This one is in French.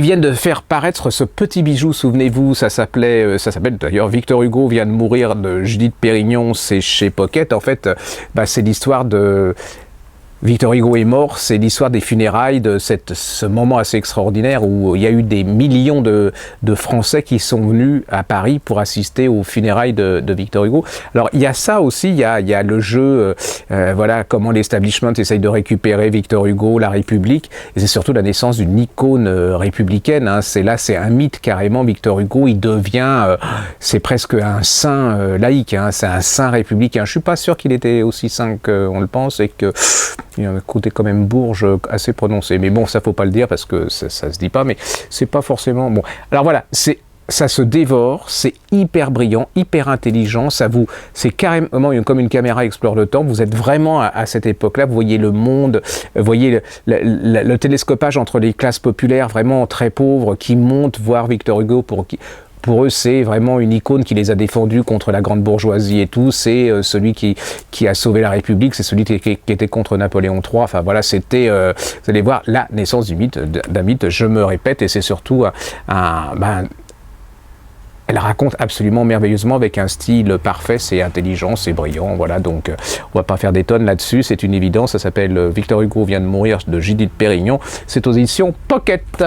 viennent de faire paraître ce petit bijou, souvenez-vous, ça s'appelle d'ailleurs Victor Hugo vient de mourir de Judith Pérignon, c'est chez Pocket. En fait, c'est l'histoire de... Victor Hugo est mort, c'est l'histoire des funérailles, de ce moment assez extraordinaire où il y a eu des millions de Français qui sont venus à Paris pour assister aux funérailles de Victor Hugo. Alors il y a ça aussi, il y a le jeu, voilà comment l'establishment essaye de récupérer Victor Hugo, la République, et c'est surtout la naissance d'une icône républicaine. Hein. C'est un mythe carrément, Victor Hugo, il devient, c'est presque un saint laïque, hein. C'est un saint républicain. Je suis pas sûr qu'il était aussi saint qu'on le pense et que il y a un côté quand même bourge assez prononcé. Mais bon, ça faut pas le dire parce que ça se dit pas, mais c'est pas forcément... Bon, alors voilà, ça se dévore, c'est hyper brillant, hyper intelligent, c'est carrément comme une caméra explore le temps, vous êtes vraiment à cette époque-là, vous voyez le monde, vous voyez le télescopage entre les classes populaires vraiment très pauvres qui montent voir Victor Hugo pour eux, c'est vraiment une icône qui les a défendus contre la grande bourgeoisie et tout. C'est celui qui a sauvé la République, c'est celui qui était contre Napoléon III. Enfin voilà, c'était, vous allez voir, la naissance d'un mythe, je me répète, et c'est surtout elle raconte absolument merveilleusement avec un style parfait, c'est intelligent, c'est brillant, voilà, donc on va pas faire des tonnes là-dessus, c'est une évidence, ça s'appelle Victor Hugo vient de mourir de Judith Pérignon, c'est aux éditions Pocket.